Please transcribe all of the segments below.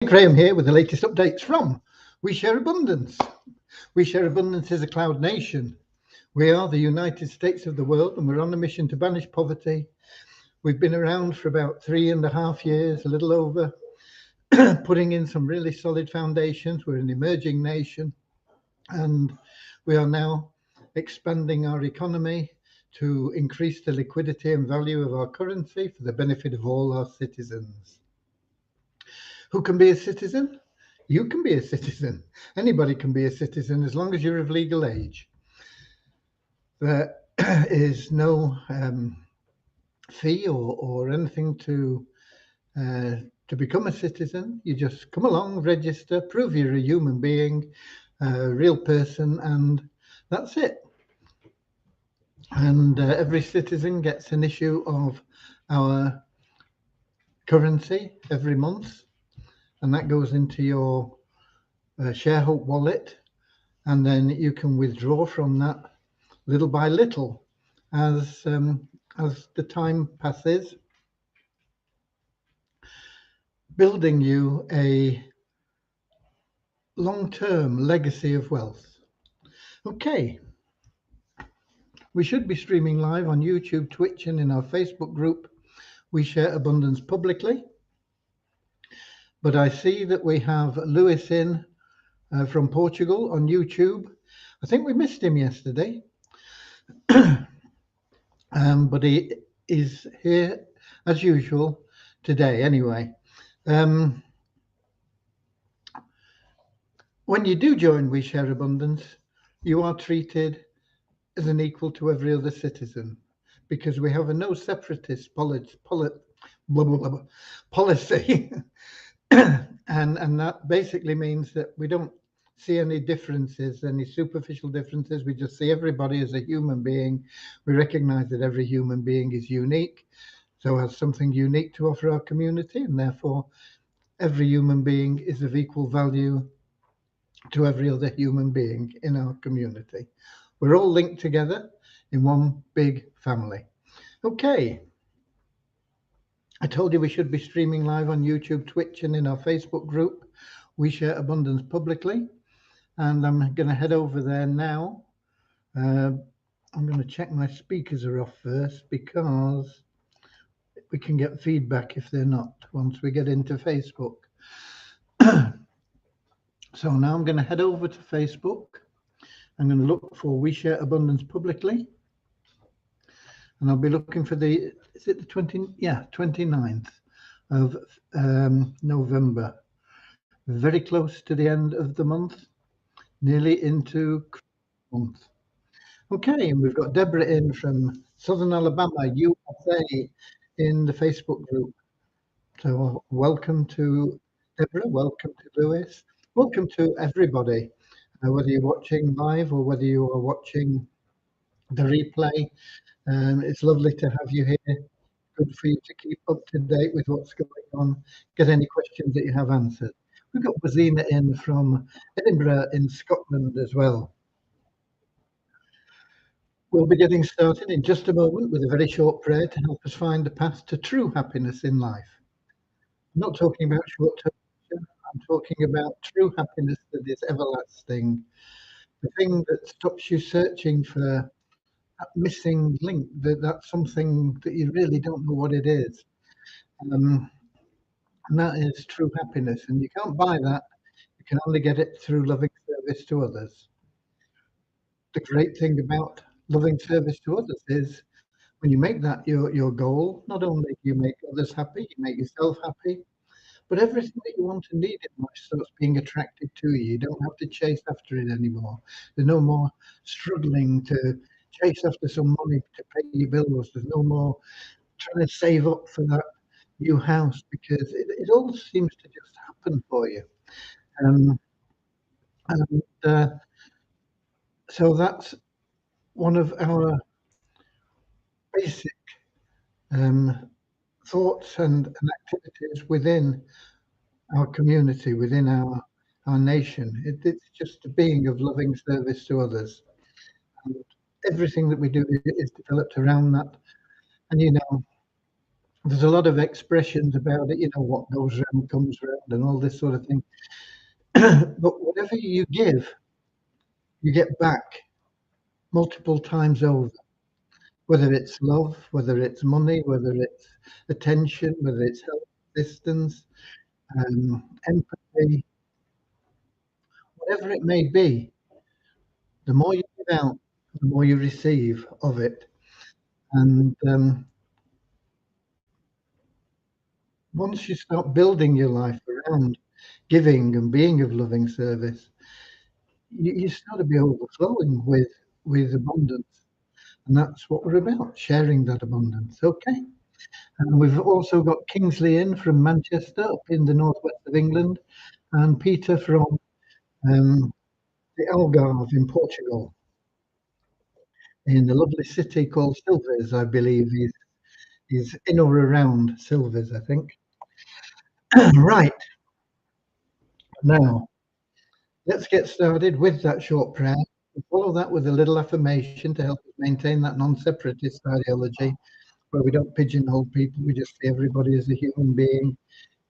Graham here with the latest updates from We Share Abundance. We Share Abundance is a cloud nation. We are the United States of the world, and we're on a mission to banish poverty. We've been around for about 3.5 years, a little over, putting in some really solid foundations. We're an emerging nation, and we are now expanding our economy to increase the liquidity and value of our currency for the benefit of all our citizens. Who can be a citizen? You can be a citizen. Anybody can be a citizen as long as you're of legal age. There is no fee or anything to become a citizen. You just come along, register, prove you're a human being, a real person, and that's it. And every citizen gets an issue of our currency every month, and that goes into your ShareHope wallet, and then you can withdraw from that little by little as the time passes, building you a long-term legacy of wealth. Okay, we should be streaming live on YouTube, Twitch, and in our Facebook group, We Share Abundance Publicly. But I see that we have Lewis in from Portugal on YouTube. I think we missed him yesterday, but he is here as usual today anyway. When you do join We Share Abundance, you are treated as an equal to every other citizen, because we have a no separatist policy. And that basically means that we don't see any differences, any superficial differences. We just see everybody as a human being. We recognize that every human being is unique, so has something unique to offer our community, and therefore every human being is of equal value to every other human being in our community. We're all linked together in one big family. Okay. I told you we should be streaming live on YouTube, Twitch, and in our Facebook group, We Share Abundance Publicly. And I'm going to head over there now. I'm going to check my speakers are off first, because we can get feedback if they're not once we get into Facebook. So now I'm going to head over to Facebook. I'm going to look for We Share Abundance Publicly. And I'll be looking for the, is it the 29th of November. Very close to the end of the month, nearly into month. Okay, and we've got Deborah in from Southern Alabama, USA, in the Facebook group. So welcome to Deborah, welcome to Lewis, welcome to everybody, whether you're watching live or whether you are watching the replay. It's lovely to have you here. Good for you to keep up to date with what's going on, get any questions that you have answered. We've got Wazina in from Edinburgh in Scotland as well. We'll be getting started in just a moment with a very short prayer to help us find the path to true happiness in life. I'm not talking about short-term, I'm talking about true happiness that is everlasting. The thing that stops you searching for that missing link, that's something that you really don't know what it is. And that is true happiness. And you can't buy that. You can only get it through loving service to others. The great thing about loving service to others is when you make that your goal, not only do you make others happy, you make yourself happy, but everything that you want and need in life starts being attracted to you. You don't have to chase after it anymore. There's no more struggling to chase after some money to pay your bills. There's no more trying to save up for that new house, because it all seems to just happen for you. So that's one of our basic thoughts and activities within our community, within our nation. It's just a being of loving service to others. And everything that we do is developed around that. And There's a lot of expressions about it, what goes round comes round and all this sort of thing. But whatever you give, you get back multiple times over. Whether it's love, whether it's money, whether it's attention, whether it's help, assistance, empathy, whatever it may be, the more you give out, the more you receive of it. And once you start building your life around giving and being of loving service, you start to be overflowing with abundance. And that's what we're about, sharing that abundance. Okay. And we've also got Kingsley in from Manchester, up in the northwest of England, and Peter from um, the Algarve in Portugal, in a lovely city called Silves, I believe. He's in or around Silves, I think. Right, now let's get started with that short prayer. We'll follow that with a little affirmation to help us maintain that non-separatist ideology, where we don't pigeonhole people, we just see everybody as a human being,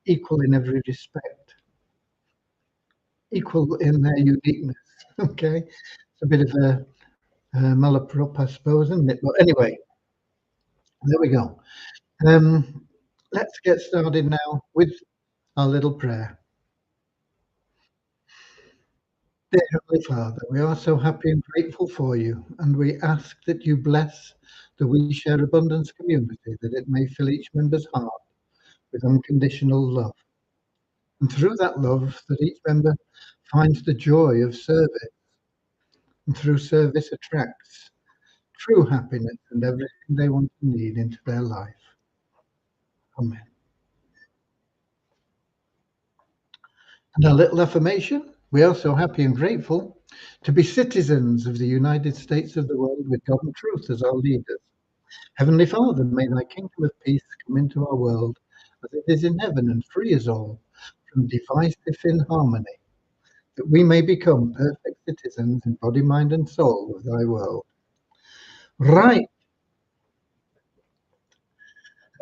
equal in every respect, equal in their uniqueness. Okay, it's a bit of a malaprop, I suppose, isn't it? But anyway, there we go. Let's get started now with our little prayer. Dear Heavenly Father, we are so happy and grateful for you, and we ask that you bless the We Share Abundance community, that it may fill each member's heart with unconditional love. And through that love, that each member finds the joy of service, and through service attracts true happiness and everything they want and need into their life. Amen. And our little affirmation, we are so happy and grateful to be citizens of the United States of the world with God and truth as our leaders. Heavenly Father, may thy kingdom of peace come into our world as it is in heaven, and free us all from divisive inharmony, that we may become perfect citizens in body, mind, and soul of thy world. Right.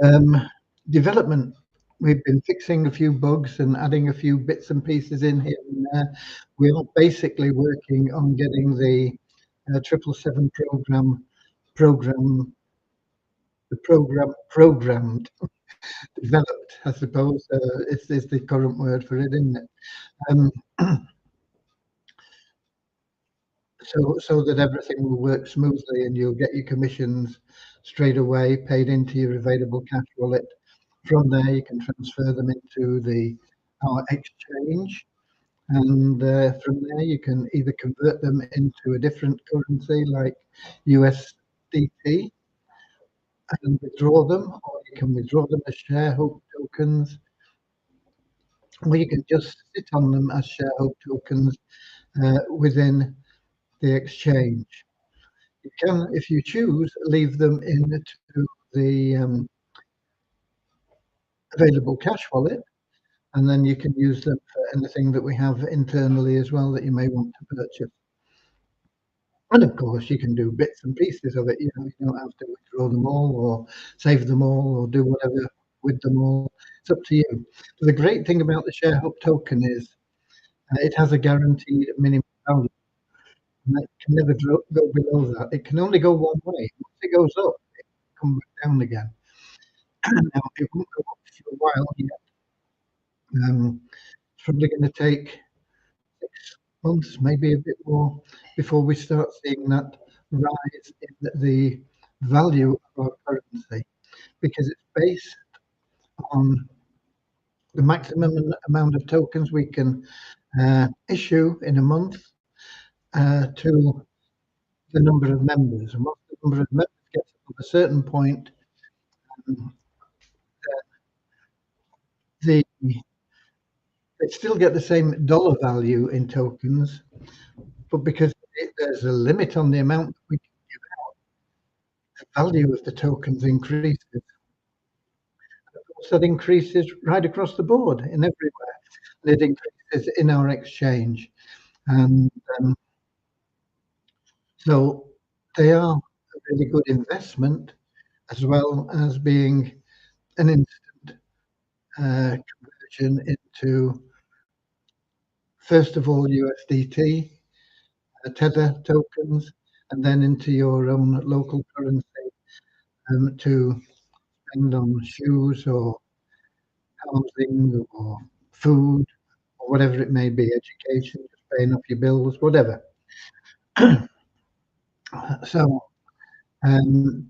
Um, Development. We've been fixing a few bugs and adding a few bits and pieces in here and there. We're basically working on getting the 777 program, the program programmed, developed, I suppose, is the current word for it, isn't it? Um, so that everything will work smoothly and you'll get your commissions straight away paid into your available cash wallet. From there, you can transfer them into our exchange, and from there you can either convert them into a different currency like USDT and withdraw them, or you can withdraw them as sharehope tokens, or you can just sit on them as sharehope tokens within the exchange. You can, if you choose, leave them into the available cash wallet, and then you can use them for anything that we have internally as well that you may want to purchase. And of course, you can do bits and pieces of it. You don't have to withdraw them all or save them all or do whatever with them all. It's up to you. But the great thing about the ShareHub token is it has a guaranteed minimum value. And it can never go below that. It can only go one way. Once it goes up, it can come back down again. Now, it won't go up for a while yet. It's probably going to take 6 months, maybe a bit more, before we start seeing that rise in the value of our currency, because it's based on the maximum amount of tokens we can issue in a month to the number of members. And once the number of members gets to a certain point, the they still get the same dollar value in tokens, but because there's a limit on the amount that we can give out, the value of the tokens increases. That increases right across the board in everywhere. It increases in our exchange. And so they are a really good investment, as well as being an instant conversion into, first of all, USDT, Tether tokens, and then into your own local currency to spend on shoes or housing or food or whatever it may be, education, just paying off your bills, whatever. So um,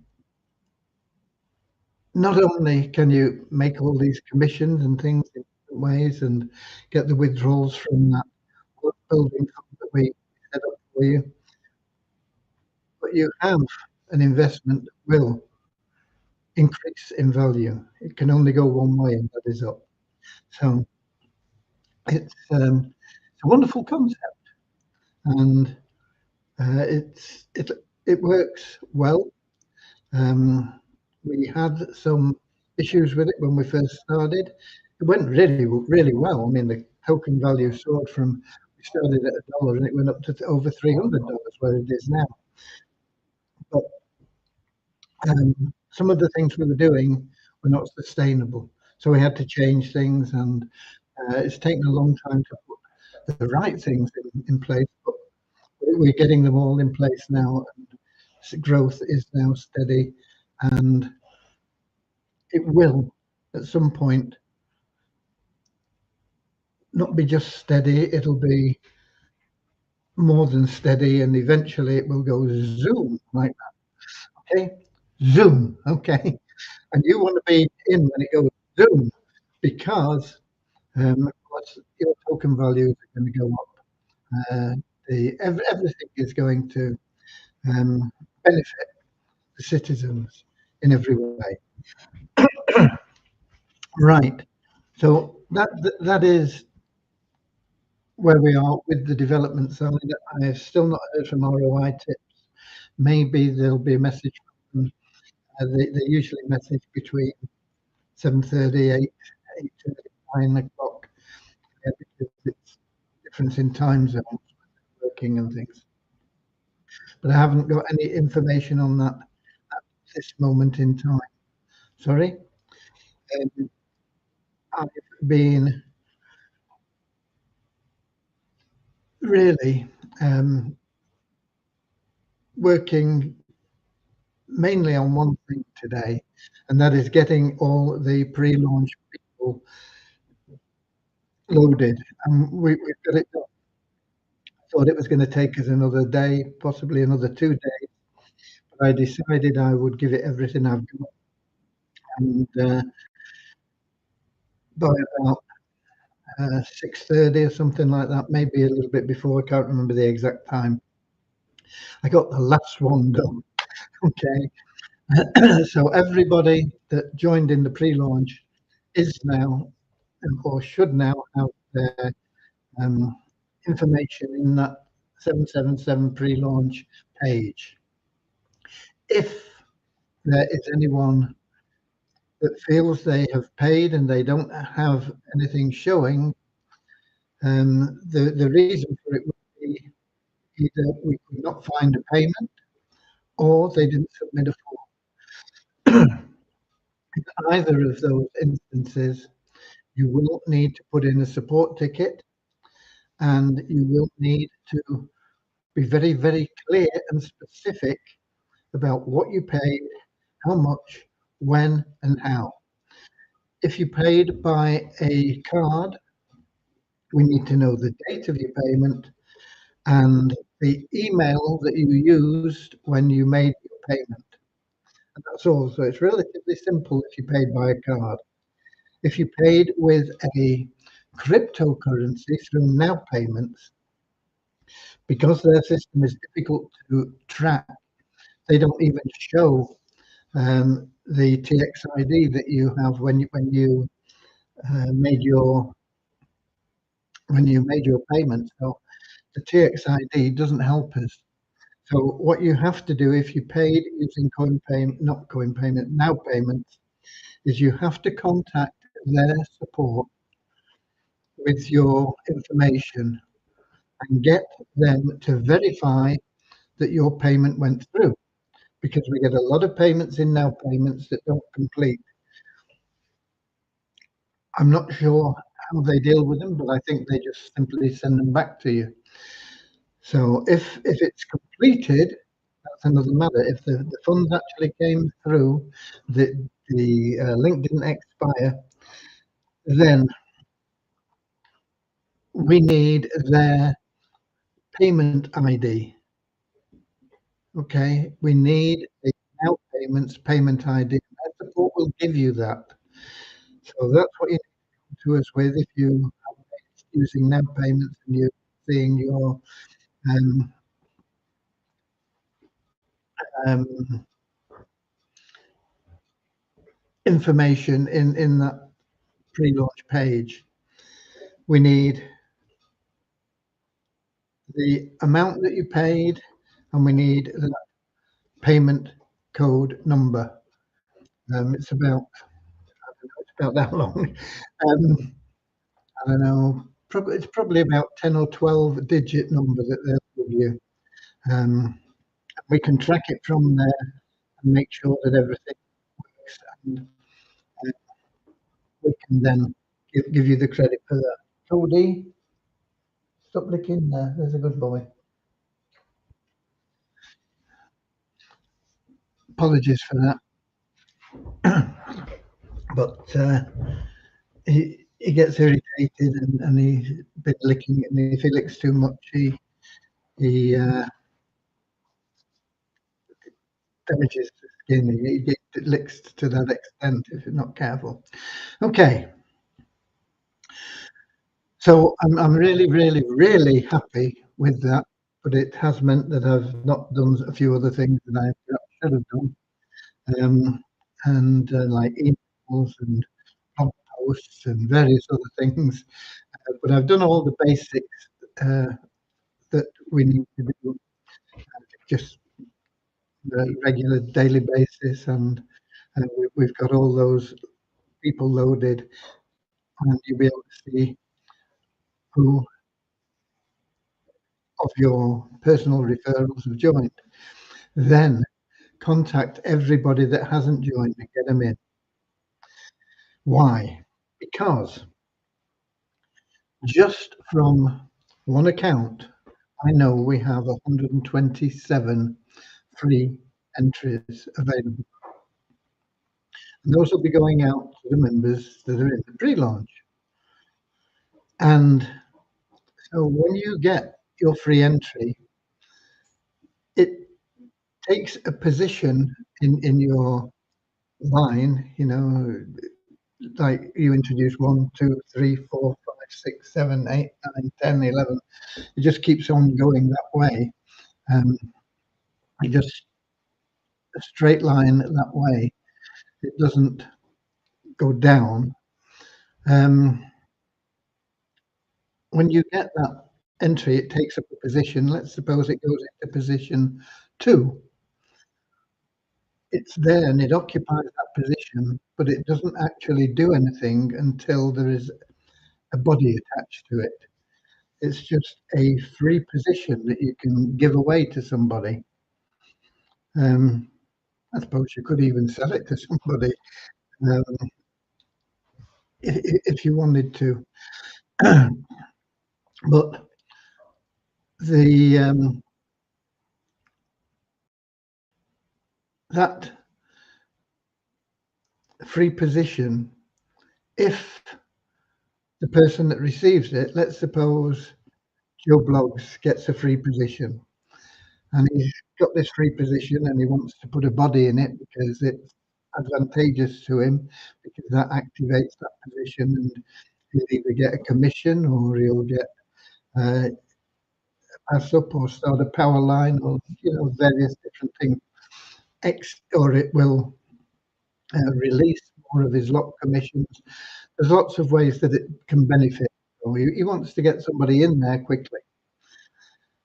not only can you make all these commissions and things in different ways and get the withdrawals from that building fund that we set up for you, but you have an investment that will increase in value. It can only go one way, and that is up. So it's a wonderful concept, and it works well. We had some issues with it when we first started. It went really well. I mean, the token value soared from, we started at $1 and it went up to over $300 where it is now. But some of the things we were doing were not sustainable, so we had to change things, and it's taken a long time to put the right things in place. But we're getting them all in place now, and growth is now steady, and it will at some point not be just steady, it'll be more than steady, and eventually it will go zoom like that. Okay, zoom. Okay, and you want to be in when it goes zoom, because of course your token values are going to go up. Everything is going to benefit the citizens in every way. Right. So that is where we are with the development side. I have still not heard from ROI Tips. Maybe there'll be a message from them. They usually message between 7:30, 8:30, 9 o'clock, because it's difference in time zones, working and things. But I haven't got any information on that at this moment in time. Sorry. Um, I've been really working mainly on one thing today, and that is getting all the pre-launch people loaded. And we've got it done. I thought it was going to take us another day, possibly another 2 days, but I decided I would give it everything I've got. And by about 6:30 or something like that, maybe a little bit before, I can't remember the exact time, I got the last one done. Okay. So everybody that joined in the pre-launch is now, or should now have their information in that 777 pre-launch page. If there is anyone that feels they have paid and they don't have anything showing, the reason for it would be either we could not find a payment or they didn't submit a form. In either of those instances, you will need to put in a support ticket, and you will need to be very clear and specific about what you paid, how much, when, and how. If you paid by a card, we need to know the date of your payment and the email that you used when you made your payment. And that's all. So it's relatively simple if you paid by a card. If you paid with a cryptocurrency through Now Payments, because their system is difficult to track, they don't even show the TXID that you have when you made your payment. So the TXID doesn't help us. So what you have to do if you paid using Now Payments, is you have to contact their support with your information and get them to verify that your payment went through, because we get a lot of payments in Now Payments that don't complete. I'm not sure how they deal with them, but I think they just simply send them back to you. So if it's completed, that's another matter. If the funds actually came through, the link didn't expire, then we need their payment ID. Okay, we need a Now Payments payment ID. Our support will give you that. So that's what you need to come to us with if you are using Now Payments and you're seeing your um, um, information in that pre-launch page. We need the amount that you paid, and we need the payment code number. It's about that long. Um, I don't know. It's probably about 10 or 12 digit number that they'll give you. Um, we can track it from there and make sure that everything works, and uh, we can then give you the credit for that. Cody, stop licking there. There's a good boy. Apologies for that. But he gets irritated and he's been licking it, and if he licks too much, he damages the skin. He licks to that extent if you're not careful. Okay, so I'm really, really, really happy with that, but it has meant that I've not done a few other things that I should have done, and like emails and blog posts and various other things. But I've done all the basics that we need to do, just regular daily basis, and we've got all those people loaded, and you'll be able to see who of your personal referrals have joined. Then contact everybody that hasn't joined and get them in. Why? Because just from one account, I know we have 127 free entries available. And those will be going out to the members that are in the pre-launch. And so when you get your free entry, it takes a position in your line, like you introduce 1, 2, 3, 4, 5, 6, 7, 8, 9, 10, 11. It just keeps on going that way. It just a straight line that way. It doesn't go down. When you get that entry, it takes up a position. Let's suppose it goes into position 2. It's there and it occupies that position, but it doesn't actually do anything until there is a body attached to it. It's just a free position that you can give away to somebody. I suppose you could even sell it to somebody um, if you wanted to. But the that free position, if the person that receives it, let's suppose Joe Blogs gets a free position, and he's got this free position and he wants to put a body in it because it's advantageous to him, because that activates that position, and he'll either get a commission or he'll get uh, pass up or start a power line, or various different things. Or it will release more of his lock commissions. There's lots of ways that it can benefit. So he wants to get somebody in there quickly.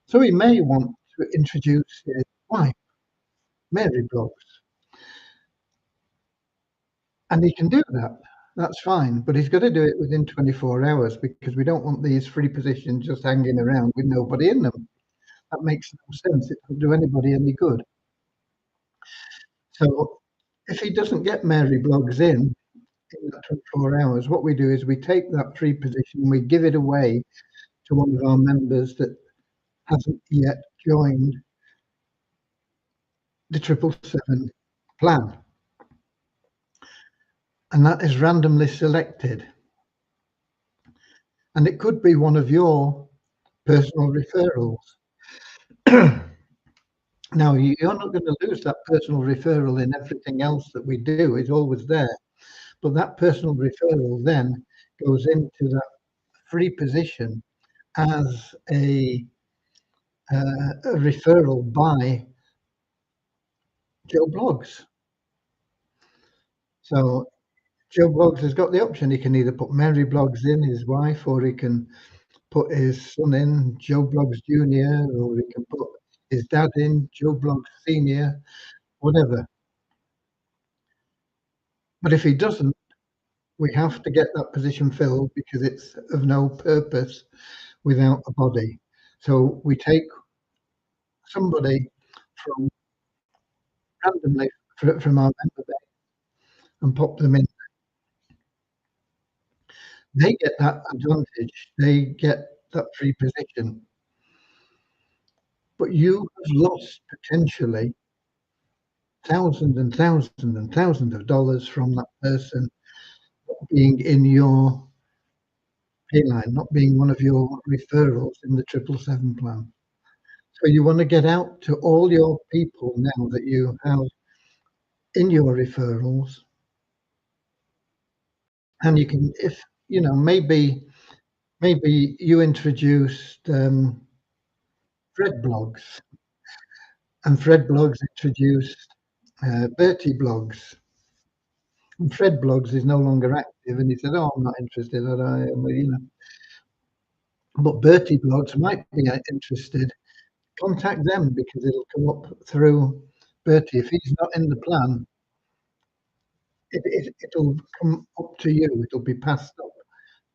So he may want to introduce his wife, Mary Blogs, and he can do that. That's fine, but he's got to do it within 24 hours, because we don't want these free positions just hanging around with nobody in them. That makes no sense. It doesn't do anybody any good. So if he doesn't get Mary Blogs in, in that 24 hours, what we do is we take that free position and we give it away to one of our members that hasn't yet joined the 777 plan. And that is randomly selected. And it could be one of your personal referrals. Now, you're not going to lose that personal referral in everything else that we do. It's always there. But that personal referral then goes into that free position as a referral by Joe Bloggs. So Joe Bloggs has got the option. He can either put Mary Bloggs in, his wife, or he can put his son in, Joe Bloggs Jr., or he can put his dad in, Joe Bloggs Sr., whatever. But if he doesn't, we have to get that position filled because it's of no purpose without a body. So we take somebody from randomly from our member base and pop them in. They get that advantage. They get that free position. But you have lost potentially thousands and thousands and thousands of dollars from that person being in your pay line, not being one of your referrals in the 777 plan. So you want to get out to all your people now that you have in your referrals. And you can, if, you know, maybe you introduced Fred Blogs, and Fred Blogs introduced Bertie Blogs. And Fred Blogs is no longer active, and he said, "Oh, I'm not interested." You know, but Bertie Blogs might be interested. Contact them because it'll come up through Bertie. If he's not in the plan, it'll come up to you. It'll be passed up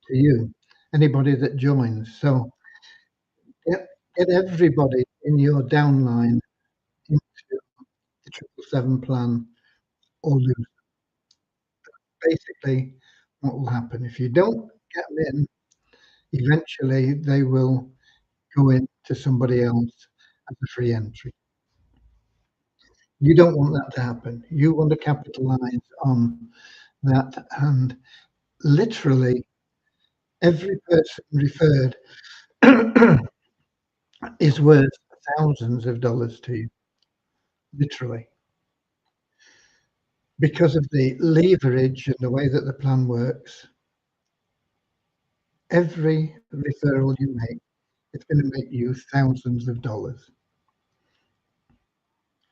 to you. Anybody that joins. So get everybody in your downline into the 777 plan or lose. Basically, what will happen if you don't get them in? Eventually, they will go into somebody else as a free entry. You don't want that to happen. You want to capitalize on that, and literally every person referred is worth thousands of dollars to you, literally. Because of the leverage and the way that the plan works, every referral you make, it's going to make you thousands of dollars.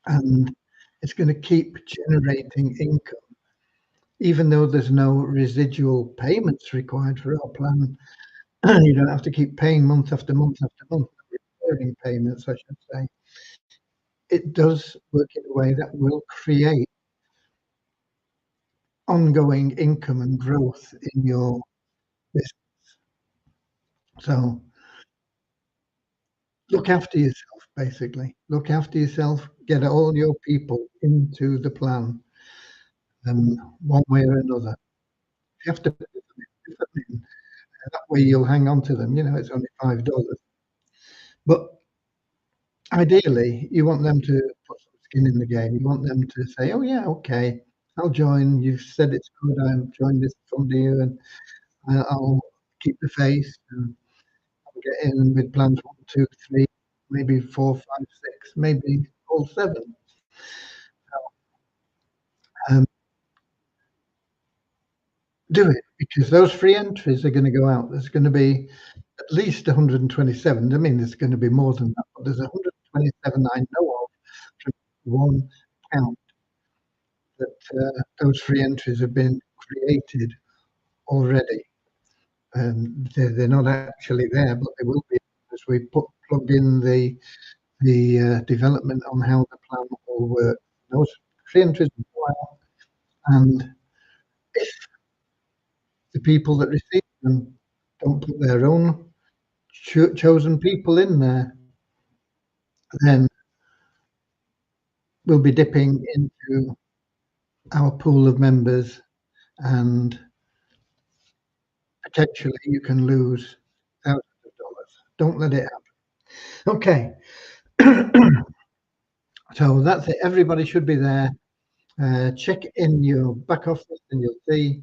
And it's going to keep generating income. Even though there's no residual payments required for our plan, you don't have to keep paying month after month after month, recurring payments, I should say. It does work in a way that will create ongoing income and growth in your business. So look after yourself, basically. Look after yourself, get all your people into the plan, one way or another. You have to put them in. That way you'll hang on to them. You know, it's only $5. But ideally, you want them to put some skin in the game. You want them to say, "Oh yeah, okay, I'll join. You've said it's good. I'll join this from you, and I'll keep the faith and I'll get in with plans 1, 2, 3, maybe 4, 5, 6, maybe all 7." Um, do it because those free entries are going to go out. There's going to be at least 127. I mean, there's going to be more than that, but there's 127 I know of from one account that those free entries have been created already. They're not actually there, but they will be as we plug in the development on how the plan will work. Those free entries will go out, and if the people that receive them don't put their own chosen people in there, then we'll be dipping into our pool of members and potentially you can lose thousands of dollars. Don't let it happen. Okay. So that's it. Everybody should be there. Check in your back office and you'll see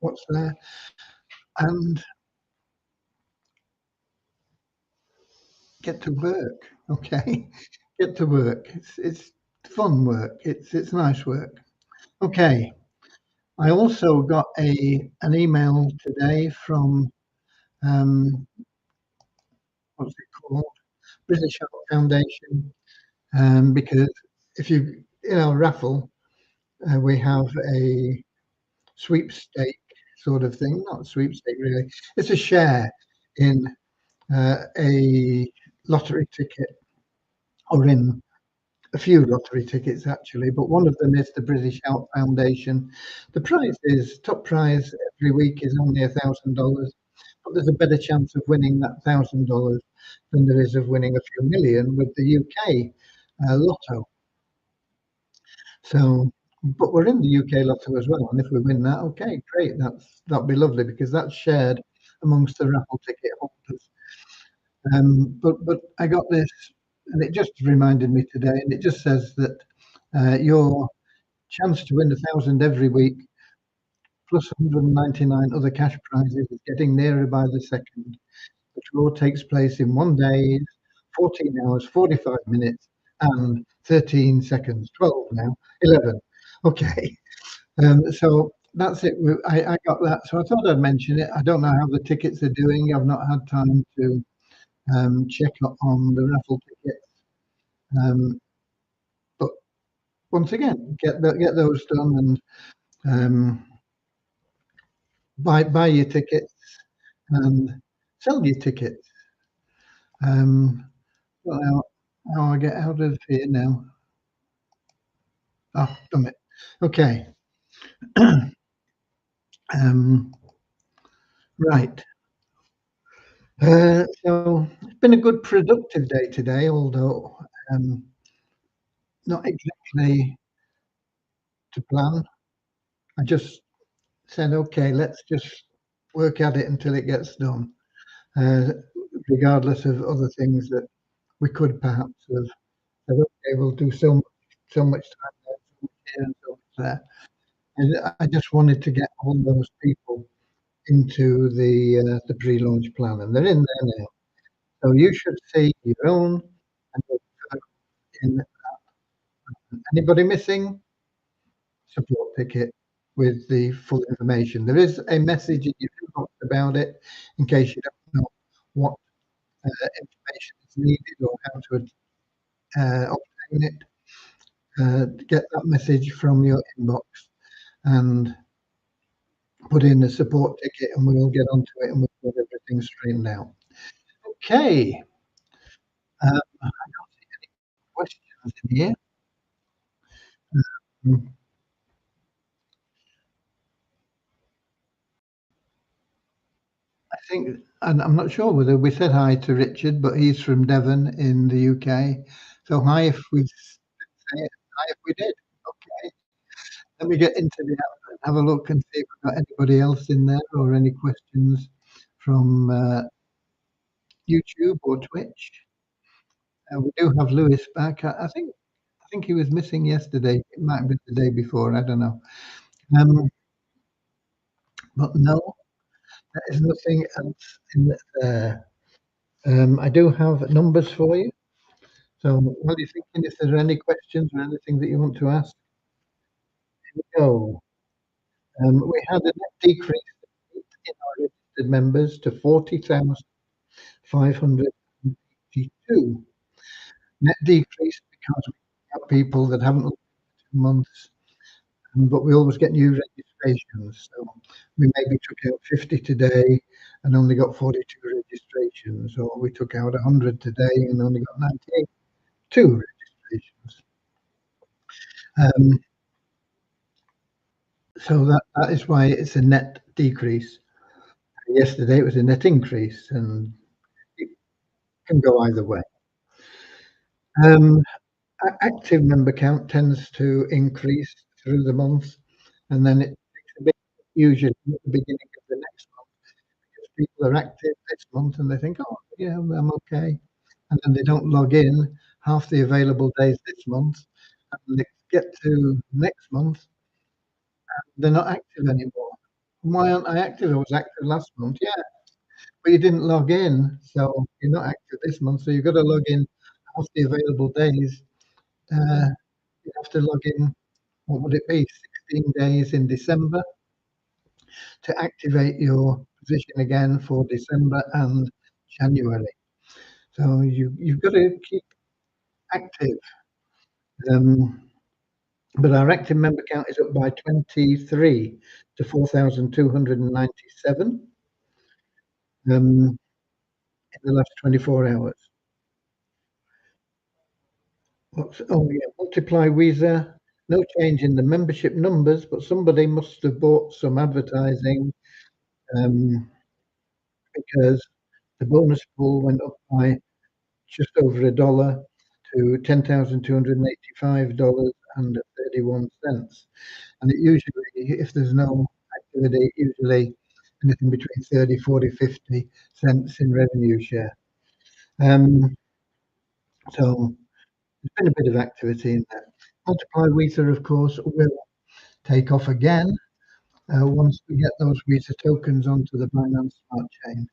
what's there. And get to work. Okay. Get to work. It's fun work. It's nice work. Okay. I also got an email today from what's it called? British Heart Foundation. Because if you raffle, we have a sweepstake sort of thing. Not a sweepstake really. It's a share in a lottery ticket, or in a few lottery tickets actually, but one of them is the British Heart Foundation. The prize is top prize every week is only $1,000, but there's a better chance of winning that $1,000 than there is of winning a few million with the UK lotto. So, but we're in the UK lotto as well, and if we win that, okay, great. That'll be lovely because that's shared amongst the raffle ticket holders. But I got this, and it just reminded me today, and it just says that your chance to win 1,000 every week, plus 199 other cash prizes, is getting nearer by the second. The draw takes place in 1 day, 14 hours, 45 minutes, and 13 seconds. 12 now, 11. Okay. So that's it. I got that. So I thought I'd mention it. I don't know how the tickets are doing. I've not had time to check up on the raffle tickets. But once again, get those done and buy your tickets and sell your tickets. Well, how I get out of here now? Oh, damn it. Okay. Right. So it's been a good productive day today, although not exactly to plan. I just said, okay, let's just work at it until it gets done, uh, regardless of other things that we could perhaps have said, okay, we'll do so much time there, so much here and so much there. And I just wanted to get all those people into the pre-launch plan, and they're in there now. So you should see your own and your in anybody missing support ticket with the full information. There is a message in your inbox about it in case you don't know what information is needed or how to obtain it. Get that message from your inbox and put in the support ticket, and we'll get onto it and we'll get everything straightened out. Okay. I don't see any questions in here. Mm, I think, and I'm not sure whether we said hi to Richard, but he's from Devon in the UK. So hi if we say it, hi if we did. Okay. Let me get into the app and have a look and see if we've got anybody else in there or any questions from YouTube or Twitch. We do have Lewis back. I think he was missing yesterday. It might have been the day before. I don't know. Um, but no, there is nothing else in there. I do have numbers for you. So while you're thinking if there's any questions or anything that you want to ask, here we go. We had a net decrease in our registered members to 40,582. Net decrease because we have people that haven't looked for 2 months, but we always get new registrations. So we maybe took out 50 today and only got 42 registrations, or we took out 100 today and only got 92 registrations. Um, so that is why it's a net decrease. Yesterday it was a net increase, and it can go either way. Active member count tends to increase through the month, and then it takes a bit usually at the beginning of the next month because people are active this month and they think, "Oh, yeah, I'm okay." And then they don't log in half the available days this month, and they get to next month, they're not active anymore. "Why aren't I active? I was active last month." "Yeah, but you didn't log in, so you're not active this month, so you've gotta log in half the available days. Uh, you have to log in, what would it be, 16 days in December to activate your position again for December and January. So you've gotta keep active. Um, but our active member count is up by 23 to 4,297 in the last 24 hours. Oh, yeah, Multiply Weezer, no change in the membership numbers, but somebody must have bought some advertising, um, because the bonus pool went up by just over $1 to $10,285.31. And it usually, if there's no activity, usually anything between 30, 40, 50 cents in revenue share. Um, so there's been a bit of activity in there. Multiply Weezer, of course, will take off again once we get those Weezer tokens onto the Binance Smart Chain.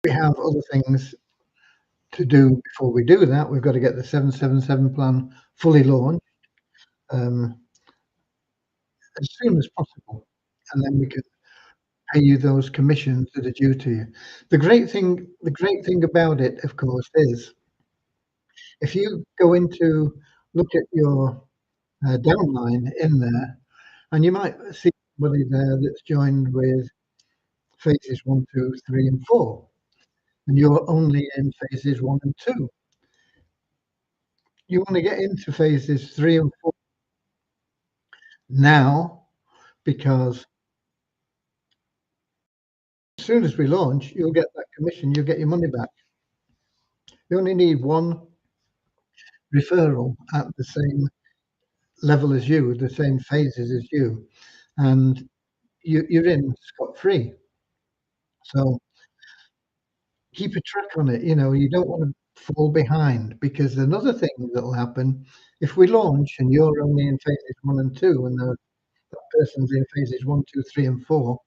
We have other things to do before we do that. We've got to get the 777 plan fully launched um, as soon as possible, and then we can pay you those commissions that are due to you. The great thing about it, of course, is if you go into look at your downline in there, and you might see somebody there that's joined with phases 1, 2, 3, and 4, and you're only in phases 1 and 2. You want to get into phases 3 and 4 now because as soon as we launch, you'll get that commission, you'll get your money back. You only need one referral at the same level as you, the same phases as you, and you're in scot-free. So keep a track on it. You don't want to fall behind because another thing that'll happen if we launch and you're only in phases 1 and 2 and that person's in phases 1, 2, 3, and 4.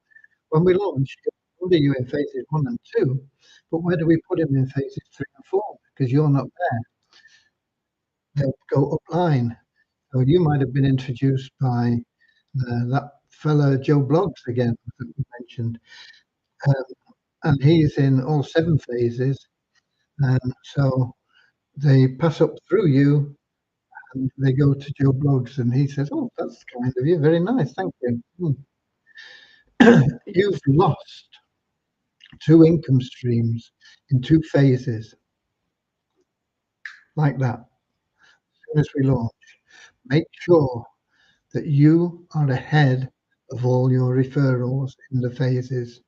When we launch, he'll you in phases 1 and 2, but where do we put him in phases 3 and 4? Because you're not there. They'll go upline. So you might have been introduced by that fella Joe Bloggs again that we mentioned, um, and he's in all 7 phases, and so they pass up through you and they go to Joe Bloggs, and he says, "Oh, that's kind of you. Very nice. Thank you." You've lost 2 income streams in 2 phases like that. As soon as we launch, make sure that you are ahead of all your referrals in the phases.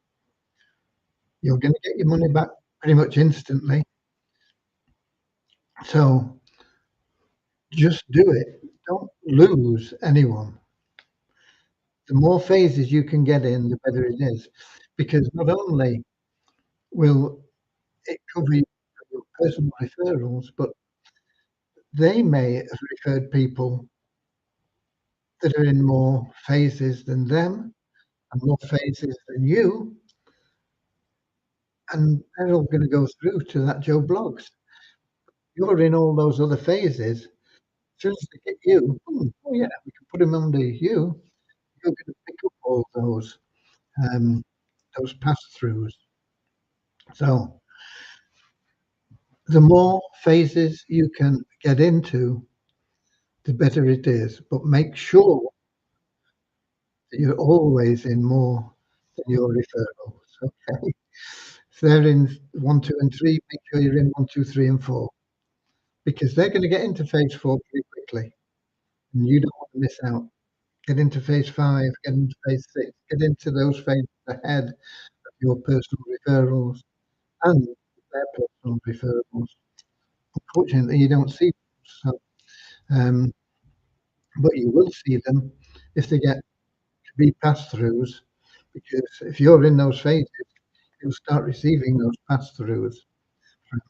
You're going to get your money back pretty much instantly. So just do it. Don't lose anyone. The more phases you can get in, the better it is, because not only will it cover your personal referrals, but they may have referred people that are in more phases than them and more phases than you, and they're all going to go through to that Joe Bloggs. You're in all those other phases. As soon as they get you, oh yeah, we can put them under you. You're going to pick up all those pass-throughs. So the more phases you can get into, the better it is. But make sure that you're always in more than your referrals. Okay. If they're in 1, 2, and 3, make sure you're in 1, 2, 3, and 4, because they're going to get into phase 4 pretty quickly, and you don't want to miss out. Get into phase 5, get into phase 6, get into those phases ahead of your personal referrals and their personal referrals. Unfortunately, you don't see them. So but you will see them if they get to be pass-throughs, because if you're in those phases, you'll start receiving those pass-throughs from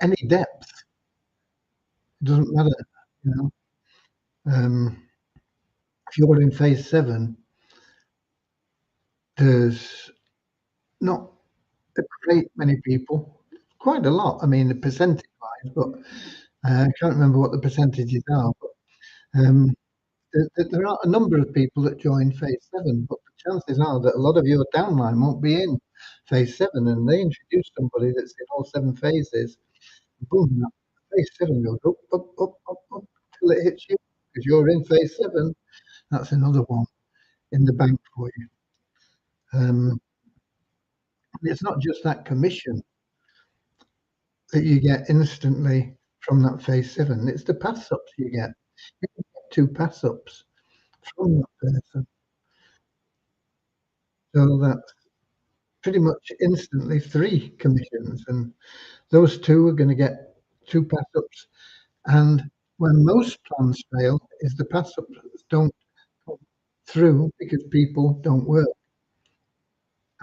any depth. It doesn't matter, you know. If you're in phase 7, there's not a great many people, quite a lot, I mean, the percentage-wise, but I can't remember what the percentages are, but um, there are a number of people that join phase 7, but the chances are that a lot of your downline won't be in phase 7, and they introduce somebody that's in all 7 phases. Boom, that phase 7 goes up, up, up, up, up till it hits you because you're in phase 7. That's another one in the bank for you. It's not just that commission that you get instantly from that phase 7, it's the pass ups you get. You can get 2 pass ups from that person. So that's pretty much instantly 3 commissions, and those 2 are gonna get 2 pass ups. And when most plans fail is the pass ups don't come through because people don't work.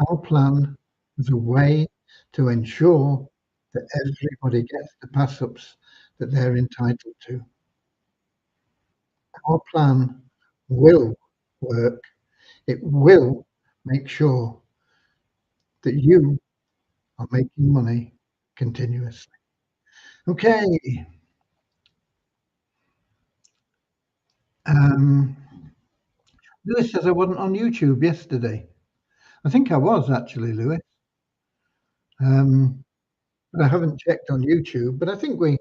Our plan is a way to ensure that everybody gets the pass ups that they're entitled to. Our plan will work. It will make sure that you are making money continuously. Okay. Um, Lewis says I wasn't on YouTube yesterday. I think I was actually, Lewis. But I haven't checked on YouTube. But I think did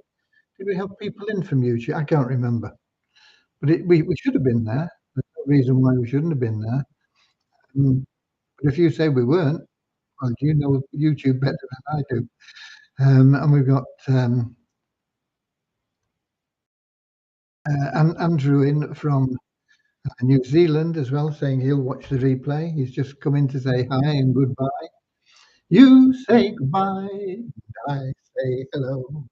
we have people in from YouTube? I can't remember. But we should have been there. There's no reason why we shouldn't have been there. But if you say we weren't, well, you know YouTube better than I do. And we've got Andrew in from New Zealand as well, saying he'll watch the replay. He's just come in to say hi and goodbye. You say goodbye, and I say hello.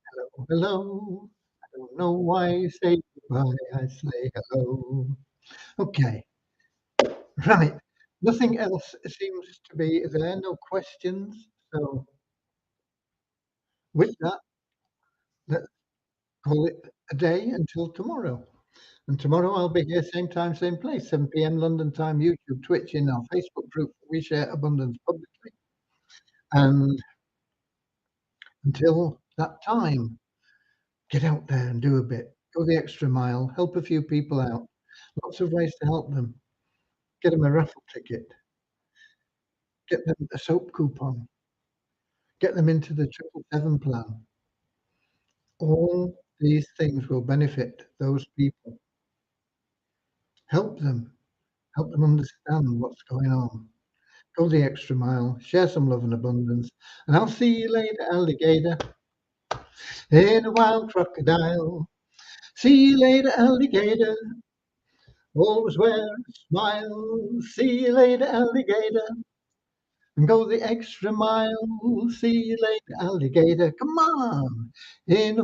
Hello, hello. I don't know why you say goodbye. I say hello. Okay, right. Nothing else seems to be there. No questions. So with that, let's call it a day until tomorrow. And tomorrow I'll be here, same time, same place, 7 p.m. London time, YouTube, Twitch, in our Facebook group. We share abundance publicly. And until that time, get out there and do a bit. Go the extra mile. Help a few people out. Lots of ways to help them. Get them a raffle ticket. Get them a soap coupon. Get them into the 777 plan. All these things will benefit those people. Help them. Help them understand what's going on. Go the extra mile. Share some love and abundance. And I'll see you later, alligator. In a wild crocodile. See you later, alligator. Always wear a smile. See you later, alligator. And go the extra mile. See you later, alligator. Come on. In a